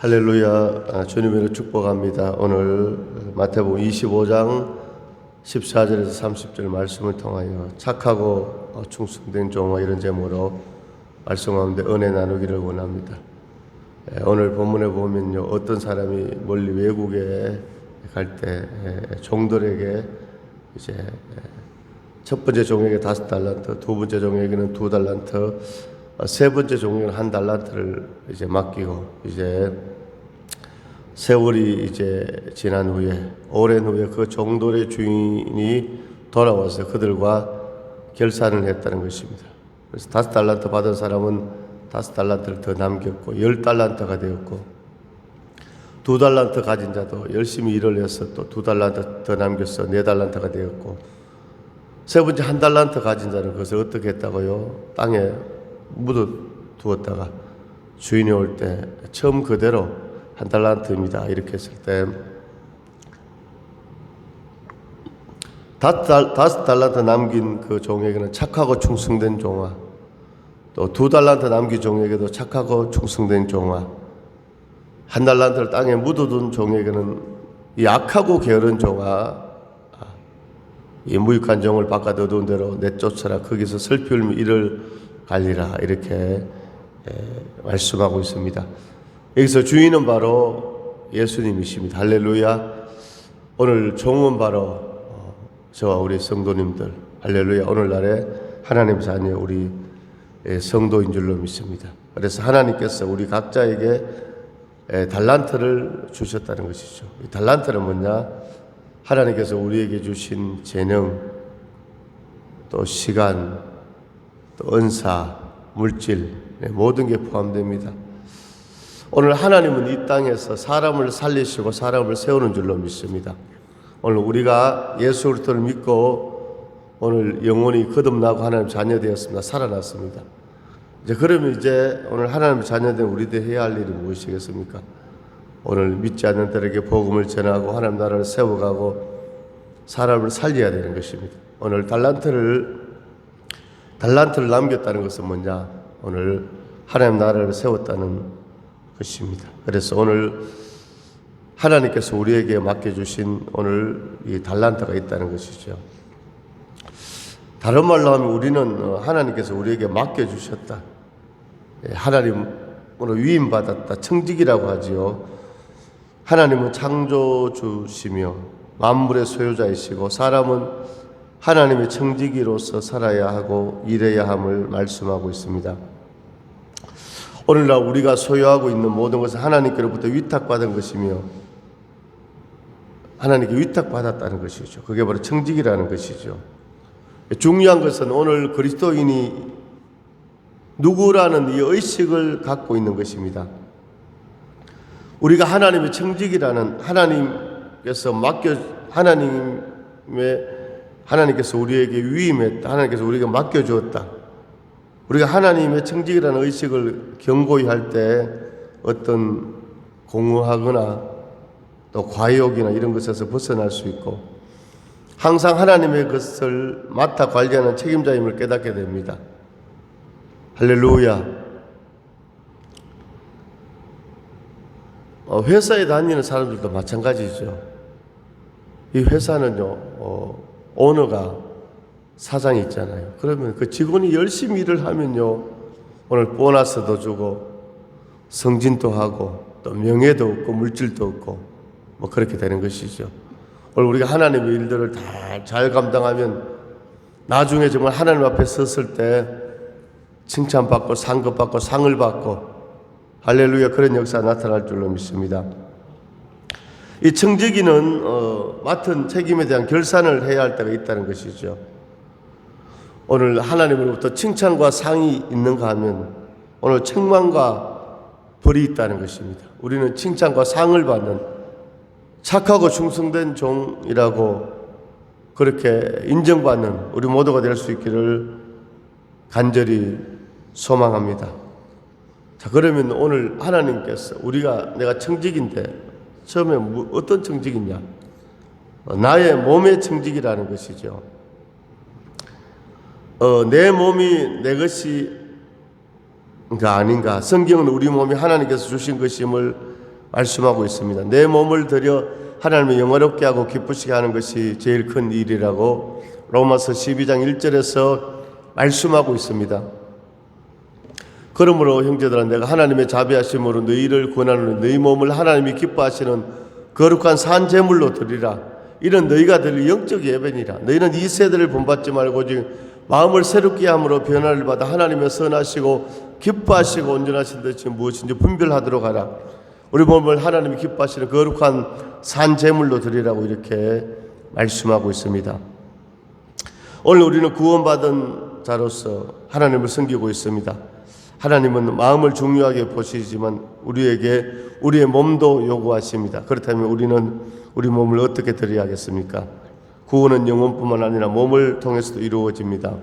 할렐루야. 주님으로 축복합니다. 오늘 마태복음 25장 14절에서 30절 말씀을 통하여 착하고 충성된 종아 이런 제목으로 말씀 가운데 은혜 나누기를 원합니다. 오늘 본문에 보면요, 어떤 사람이 멀리 외국에 갈 때 종들에게 이제 첫 번째 종에게 5달란트, 두 번째 종에게는 2달란트, 세 번째 종에게는 1달란트를 이제 맡기고, 이제 세월이 이제 지난 후에, 오랜 후에 그 종들의 주인이 돌아와서 그들과 결산을 했다는 것입니다. 그래서 5달란트 받은 사람은 5달란트를 더 남겼고 10달란트가 되었고, 2달란트 가진 자도 열심히 일을 해서 또 2달란트 더 남겨서 4달란트가 되었고, 세 번째 1달란트 가진 자는 그것을 어떻게 했다고요? 땅에 묻어 두었다가 주인이 올 때 처음 그대로 1달란트입니다 이렇게 했을 때 5달란트 남긴 그 종에게는 착하고 충성된 종아, 또 2달란트 남긴 종에게도 착하고 충성된 종아, 1달란트를 땅에 묻어둔 종에게는 약하고 게으른 종아, 이 무익한 종을 바깥 어두운 데로 내쫓아라, 거기서 슬피 울며 이를 갈리라, 이렇게 말씀하고 있습니다. 여기서 주인은 바로 예수님이십니다. 할렐루야. 오늘 종은 바로 저와 우리 성도님들, 할렐루야, 오늘날의 하나님 자녀 우리 성도인 줄로 믿습니다. 그래서 하나님께서 우리 각자에게 달란트를 주셨다는 것이죠. 이 달란트는 뭐냐? 하나님께서 우리에게 주신 재능, 또 시간, 또 은사, 물질, 모든 게 포함됩니다. 오늘 하나님은 이 땅에서 사람을 살리시고 사람을 세우는 줄로 믿습니다. 오늘 우리가 예수 그리스도를 믿고 오늘 영혼이 거듭나고 하나님 자녀 되었습니다. 살아났습니다. 그러면 오늘 하나님 자녀된 우리들 해야 할 일이 무엇이겠습니까? 오늘 믿지 않는 자들에게 복음을 전하고 하나님 나라를 세워가고 사람을 살려야 되는 것입니다. 오늘 달란트를 남겼다는 것은 뭐냐? 오늘 하나님 나라를 세웠다는 것입니다. 그래서 오늘 하나님께서 우리에게 맡겨주신 오늘 이 달란트가 있다는 것이죠. 다른 말로 하면 우리는 하나님께서 우리에게 맡겨주셨다, 하나님으로 위임받았다, 청직이라고 하지요. 하나님은 창조주시며 만물의 소유자이시고 사람은 하나님의 청지기로서 살아야 하고 일해야 함을 말씀하고 있습니다. 오늘날 우리가 소유하고 있는 모든 것은 하나님께로부터 위탁받은 것이며 하나님께 위탁받았다는 것이죠. 그게 바로 청지기라는 것이죠. 중요한 것은 오늘 그리스도인이 누구라는 이 의식을 갖고 있는 것입니다. 우리가 하나님의 청지기라는, 하나님께서 우리에게 위임했다, 하나님께서 우리에게 맡겨주었다, 우리가 하나님의 청지기라는 의식을 경고히 할 때 어떤 공허하거나 또 과욕이나 이런 것에서 벗어날 수 있고 항상 하나님의 것을 맡아 관리하는 책임자임을 깨닫게 됩니다. 할렐루야. 회사에 다니는 사람들도 마찬가지죠. 이 회사는요, 오너가 사장이 있잖아요. 그러면 그 직원이 열심히 일을 하면요, 오늘 보너스도 주고 승진도 하고 또 명예도 얻고 물질도 얻고 뭐 그렇게 되는 것이죠. 오늘 우리가 하나님의 일들을 다 잘 감당하면 나중에 정말 하나님 앞에 섰을 때 칭찬받고 상급받고 상을 받고, 할렐루야, 그런 역사가 나타날 줄로 믿습니다. 이 청지기는 맡은 책임에 대한 결산을 해야 할 때가 있다는 것이죠. 오늘 하나님으로부터 칭찬과 상이 있는가 하면 오늘 책망과 벌이 있다는 것입니다. 우리는 칭찬과 상을 받는 착하고 충성된 종이라고 그렇게 인정받는 우리 모두가 될 수 있기를 간절히 소망합니다. 자, 그러면 오늘 하나님께서 내가 청직인데 처음에 어떤 청직이냐? 나의 몸의 청직이라는 것이죠. 내 몸이 내 것이 아닌가? 성경은 우리 몸이 하나님께서 주신 것임을 말씀하고 있습니다. 내 몸을 들여 하나님을 영화롭게 하고 기쁘시게 하는 것이 제일 큰 일이라고 로마서 12장 1절에서 말씀하고 있습니다. 그러므로 형제들아, 내가 하나님의 자비하심으로 너희를 구원하노니 너희 몸을 하나님이 기뻐하시는 거룩한 산 제물로 드리라. 이는 너희가 드릴 영적 예배니라. 너희는 이 세대를 본받지 말고 오직 마음을 새롭게 함으로 변화를 받아 하나님의 선하시고 기뻐하시고 온전하신 듯이 무엇인지 분별하도록 하라. 우리 몸을 하나님이 기뻐하시는 거룩한 산 제물로 드리라고 이렇게 말씀하고 있습니다. 오늘 우리는 구원받은 자로서 하나님을 섬기고 있습니다. 하나님은 마음을 중요하게 보시지만 우리에게 우리의 몸도 요구하십니다. 그렇다면 우리는 우리 몸을 어떻게 드려야 하겠습니까? 구원은 영혼뿐만 아니라 몸을 통해서도 이루어집니다.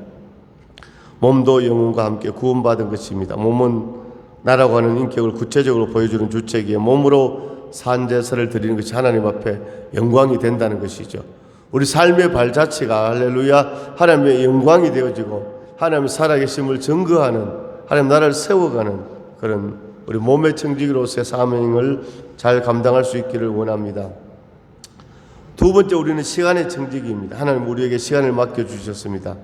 몸도 영혼과 함께 구원받은 것입니다. 몸은 나라고 하는 인격을 구체적으로 보여주는 주체기에 몸으로 산제사를 드리는 것이 하나님 앞에 영광이 된다는 것이죠. 우리 삶의 발자취가 할렐루야 하나님의 영광이 되어지고 하나님의 살아계심을 증거하는 하나님 나라를 세워가는 그런 우리 몸의 청지기로서의 사명을 잘 감당할 수 있기를 원합니다. 두 번째, 우리는 시간의 청지기입니다. 하나님 우리에게 시간을 맡겨주셨습니다.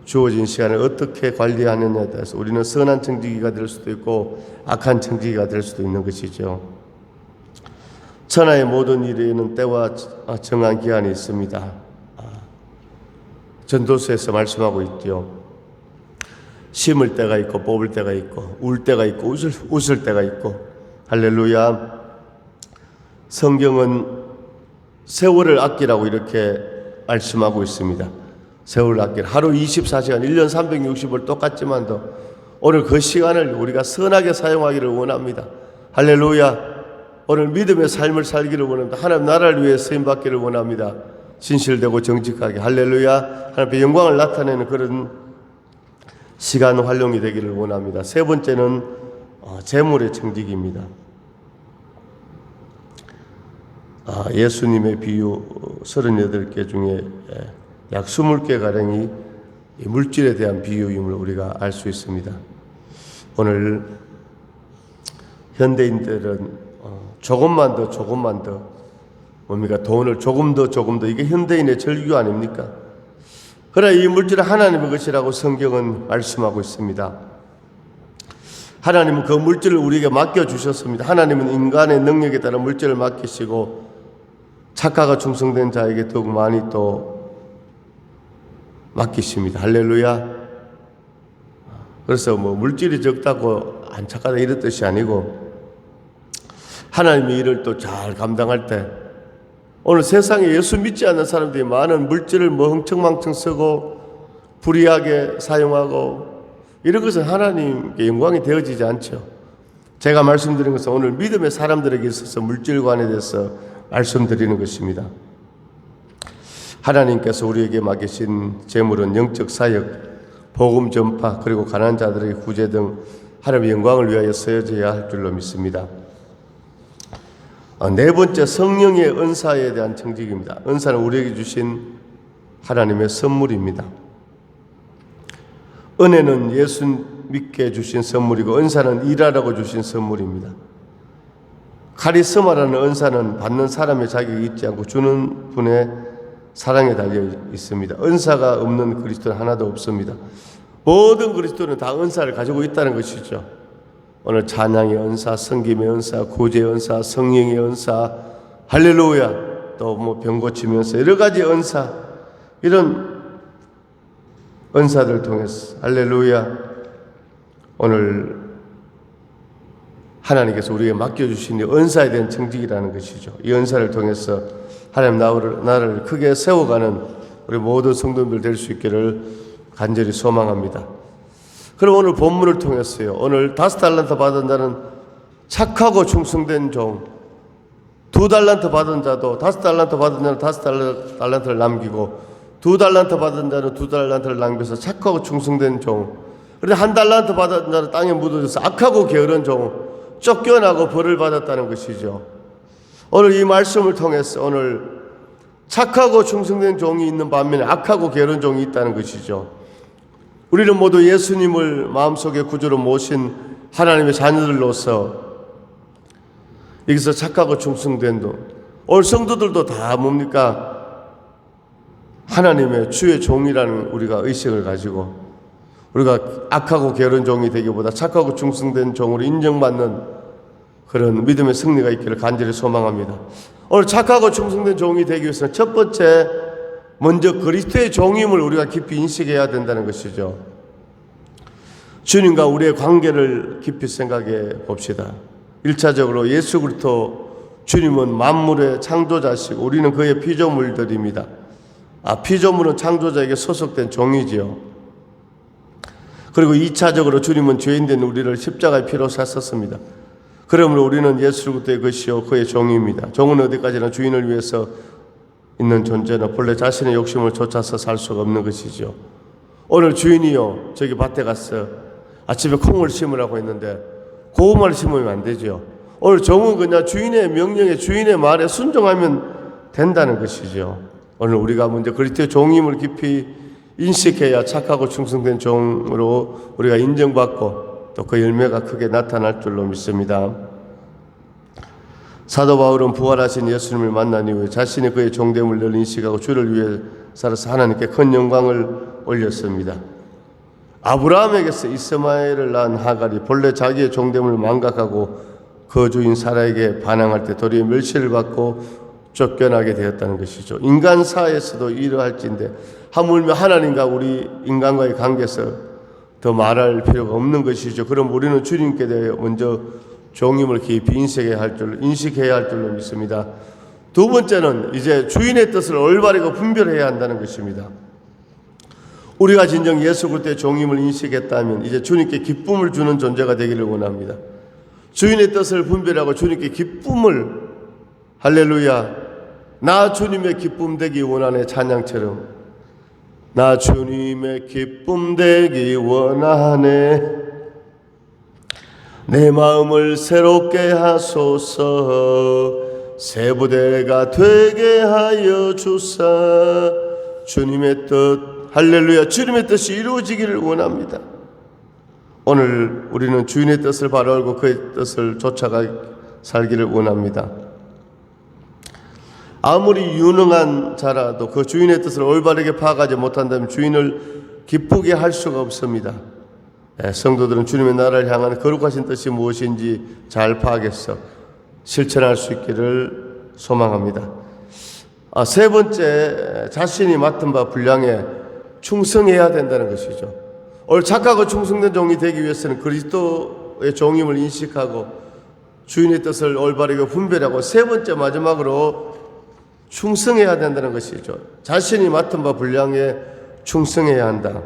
주어진 시간을 어떻게 관리하느냐에 따라서 우리는 선한 청지기가 될 수도 있고 악한 청지기가 될 수도 있는 것이죠. 천하의 모든 일에는 때와 정한 기한이 있습니다. 전도서에서 말씀하고 있죠. 심을 때가 있고 뽑을 때가 있고 울 때가 있고 웃을 때가 있고 할렐루야. 성경은 세월을 아끼라고 이렇게 말씀하고 있습니다. 세월을 아끼라. 하루 24시간 1년 360을 똑같지만도 오늘 그 시간을 우리가 선하게 사용하기를 원합니다. 할렐루야. 오늘 믿음의 삶을 살기를 원합니다. 하나님 나라를 위해 쓰임받기를 원합니다. 진실되고 정직하게 할렐루야 하나님의 영광을 나타내는 그런 시간 활용이 되기를 원합니다. 세 번째는 재물의 청지기입니다. 예수님의 비유 38개 중에 약 20개가량이 물질에 대한 비유임을 우리가 알 수 있습니다. 오늘 현대인들은 조금만 더 뭡니까? 돈을 조금 더 이게 현대인의 절규 아닙니까? 그러나 이 물질은 하나님의 것이라고 성경은 말씀하고 있습니다. 하나님은 그 물질을 우리에게 맡겨주셨습니다. 하나님은 인간의 능력에 따라 물질을 맡기시고 착하고 충성된 자에게 더욱 많이 또 맡기십니다. 할렐루야. 그래서 물질이 적다고 안 착하다 이런 뜻이 아니고 하나님의 일을 또 잘 감당할 때 오늘 세상에 예수 믿지 않는 사람들이 많은 물질을 흥청망청 쓰고 불의하게 사용하고 이런 것은 하나님께 영광이 되어지지 않죠. 제가 말씀드린 것은 오늘 믿음의 사람들에게 있어서 물질관에 대해서 말씀드리는 것입니다. 하나님께서 우리에게 맡기신 재물은 영적 사역, 복음 전파, 그리고 가난한 자들에게 구제 등 하나님의 영광을 위하여 쓰여져야 할 줄로 믿습니다. 네 번째, 성령의 은사에 대한 청지기입니다. 은사는 우리에게 주신 하나님의 선물입니다. 은혜는 예수 믿게 주신 선물이고 은사는 일하라고 주신 선물입니다. 카리스마라는 은사는 받는 사람의 자격이 있지 않고 주는 분의 사랑에 달려 있습니다. 은사가 없는 그리스도는 하나도 없습니다. 모든 그리스도는 다 은사를 가지고 있다는 것이죠. 오늘 찬양의 은사, 섬김의 은사, 구제의 은사, 성령의 은사, 할렐루야, 또 병 고치의 은사, 여러 가지 은사, 이런 은사들을 통해서 할렐루야, 오늘 하나님께서 우리에게 맡겨주신 이 은사에 대한 청지기라는 것이죠. 이 은사를 통해서 하나님 나라를 크게 세워가는 우리 모든 성도들 될 수 있기를 간절히 소망합니다. 그럼 오늘 본문을 통해서요, 오늘 5달란트 받은 자는 착하고 충성된 종, 2달란트 받은 자도 5달란트 받은 자는 5달란트를 남기고 2달란트 받은 자는 2달란트를 남겨서 착하고 충성된 종, 그런데 1달란트 받은 자는 땅에 묻어져서 악하고 게으른 종, 쫓겨나고 벌을 받았다는 것이죠. 오늘 이 말씀을 통해서 오늘 착하고 충성된 종이 있는 반면에 악하고 게으른 종이 있다는 것이죠. 우리는 모두 예수님을 마음속에 구주로 모신 하나님의 자녀들로서 여기서 착하고 충성된 종. 오늘 성도들도 다 뭡니까? 하나님의 주의 종이라는 우리가 의식을 가지고 우리가 악하고 게으른 종이 되기보다 착하고 충성된 종으로 인정받는 그런 믿음의 승리가 있기를 간절히 소망합니다. 오늘 착하고 충성된 종이 되기 위해서는 첫 번째 먼저 그리스도의 종임을 우리가 깊이 인식해야 된다는 것이죠. 주님과 우리의 관계를 깊이 생각해 봅시다. 1차적으로 예수 그리스도 주님은 만물의 창조자시고 우리는 그의 피조물들입니다. 피조물은 창조자에게 소속된 종이지요. 그리고 2차적으로 주님은 죄인된 우리를 십자가의 피로 샀었습니다. 그러므로 우리는 예수 그리스도의 것이요 그의 종입니다. 종은 어디까지나 주인을 위해서 있는 존재는 본래 자신의 욕심을 쫓아서 살 수가 없는 것이죠. 오늘 주인이요 저기 밭에 갔어. 아침에 콩을 심으라고 했는데 고구마를 심으면 안 되죠. 오늘 종은 그냥 주인의 명령에 주인의 말에 순종하면 된다는 것이죠. 오늘 우리가 먼저 그리스도의 종임을 깊이 인식해야 착하고 충성된 종으로 우리가 인정받고 또 그 열매가 크게 나타날 줄로 믿습니다. 사도 바울은 부활하신 예수님을 만난 이후에 자신이 그의 종됨을 늘 인식하고 주를 위해 살아서 하나님께 큰 영광을 올렸습니다. 아브라함에게서 이스마엘을 낳은 하갈이 본래 자기의 종됨을 망각하고 그 주인 사라에게 반항할 때 도리어 멸시를 받고 쫓겨나게 되었다는 것이죠. 인간사에서도 이러할진데 하물며 하나님과 우리 인간과의 관계에서 더 말할 필요가 없는 것이죠. 그럼 우리는 주님께 대해 먼저 종임을 깊이 인식해야 할 줄로 믿습니다. 두 번째는 이제 주인의 뜻을 올바르게 분별해야 한다는 것입니다. 우리가 진정 예수 그리스도의 종임을 인식했다면 이제 주님께 기쁨을 주는 존재가 되기를 원합니다. 주인의 뜻을 분별하고 주님께 기쁨을 할렐루야 나 주님의 기쁨 되기 원하네 찬양처럼 나 주님의 기쁨 되기 원하네 내 마음을 새롭게 하소서 새 부대가 되게 하여 주사 주님의 뜻 할렐루야 주님의 뜻이 이루어지기를 원합니다. 오늘 우리는 주인의 뜻을 바로 알고 그의 뜻을 쫓아가 살기를 원합니다. 아무리 유능한 자라도 그 주인의 뜻을 올바르게 파악하지 못한다면 주인을 기쁘게 할 수가 없습니다. 성도들은 주님의 나라를 향한 거룩하신 뜻이 무엇인지 잘 파악해서 실천할 수 있기를 소망합니다. 세 번째, 자신이 맡은 바 분량에 충성해야 된다는 것이죠. 오늘 착하고 충성된 종이 되기 위해서는 그리스도의 종임을 인식하고 주인의 뜻을 올바르게 분별하고 세 번째 마지막으로 충성해야 된다는 것이죠. 자신이 맡은 바 분량에 충성해야 한다.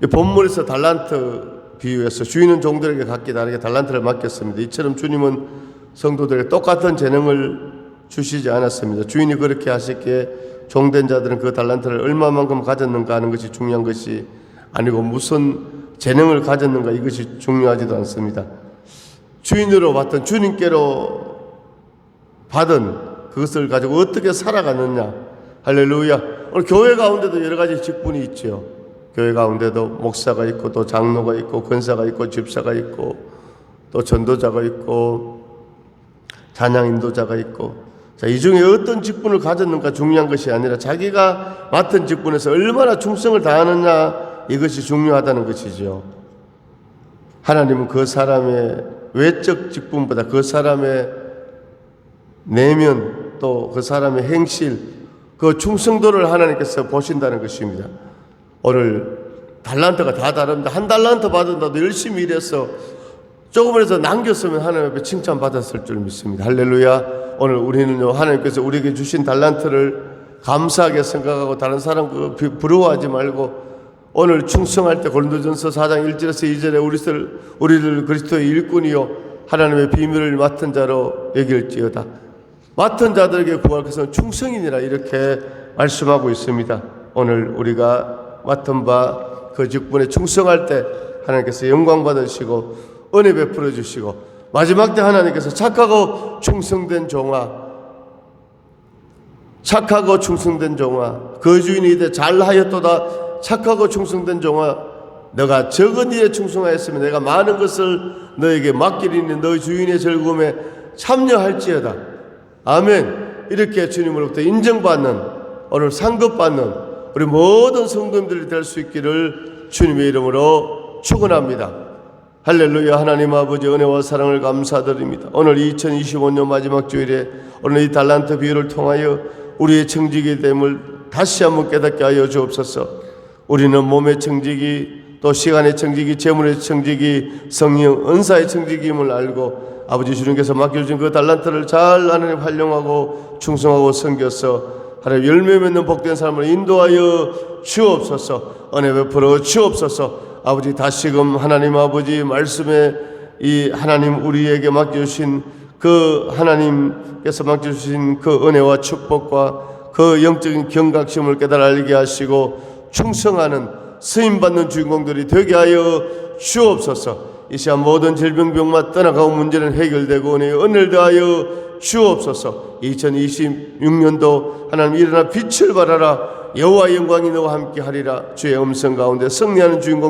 이 본문에서 달란트 비유에서 주인은 종들에게 각기 다르게 달란트를 맡겼습니다. 이처럼 주님은 성도들에게 똑같은 재능을 주시지 않았습니다. 주인이 그렇게 하셨기에 종된 자들은 그 달란트를 얼마만큼 가졌는가 하는 것이 중요한 것이 아니고 무슨 재능을 가졌는가 이것이 중요하지도 않습니다. 주인으로 받던 주님께로 받은 그것을 가지고 어떻게 살아가느냐. 할렐루야. 오늘 교회 가운데도 여러 가지 직분이 있죠. 교회 가운데도 목사가 있고 또 장로가 있고 권사가 있고 집사가 있고 또 전도자가 있고 찬양 인도자가 있고 이 중에 어떤 직분을 가졌는가 중요한 것이 아니라 자기가 맡은 직분에서 얼마나 충성을 다하느냐 이것이 중요하다는 것이죠. 하나님은 그 사람의 외적 직분보다 그 사람의 내면 또 그 사람의 행실 그 충성도를 하나님께서 보신다는 것입니다. 오늘 달란트가 다 다릅니다. 한 달란트 받은다도 열심히 일해서 조금이라도 남겼으면 하나님 앞에 칭찬받았을 줄 믿습니다. 할렐루야. 오늘 우리는요 하나님께서 우리에게 주신 달란트를 감사하게 생각하고 다른 사람 부러워하지 말고 오늘 충성할 때 고린도전서 4장 1절에서 2절에 우리를 그리스도의 일꾼이요 하나님의 비밀을 맡은 자로 여길지어다. 맡은 자들에게 구할 것은 충성이니라 이렇게 말씀하고 있습니다. 오늘 우리가 맡은 바 그 직분에 충성할 때 하나님께서 영광 받으시고 은혜 베풀어 주시고 마지막 때 하나님께서 착하고 충성된 종아 그 주인이 이르되 잘하였도다 착하고 충성된 종아 너가 적은 일에 충성하였으면 내가 많은 것을 너에게 맡기리니 너희 주인의 즐거움에 참여할지어다. 아멘. 이렇게 주님으로부터 인정받는, 오늘 상급받는 우리 모든 성도님들이 될 수 있기를 주님의 이름으로 축원합니다. 할렐루야. 하나님 아버지 은혜와 사랑을 감사드립니다. 오늘 2025년 마지막 주일에 오늘 이 달란트 비유를 통하여 우리의 청지기 됨을 다시 한번 깨닫게 하여 주옵소서. 우리는 몸의 청지기, 또 시간의 청지기, 재물의 청지기, 성령 은사의 청지기임을 알고 아버지 주님께서 맡겨주신 그 달란트를 잘 하나님 활용하고 충성하고 섬겨서 하나님 열매 맺는 복된 삶을 인도하여 주옵소서. 은혜 베풀어 주옵소서. 아버지 다시금 하나님 아버지 말씀에 이 하나님 우리에게 맡겨주신 그 하나님께서 맡겨주신 그 은혜와 축복과 그 영적인 경각심을 깨달아 알게 하시고 충성하는 쓰임받는 주인공들이 되게 하여 주옵소서. 이 시간 모든 질병병마 떠나가고 문제는 해결되고 은혜를 더하여 주옵소서. 2026년도 하나님 일어나 빛을 발하라. 여호와의 영광이 너와 함께 하리라. 주의 음성 가운데 승리하는 주인공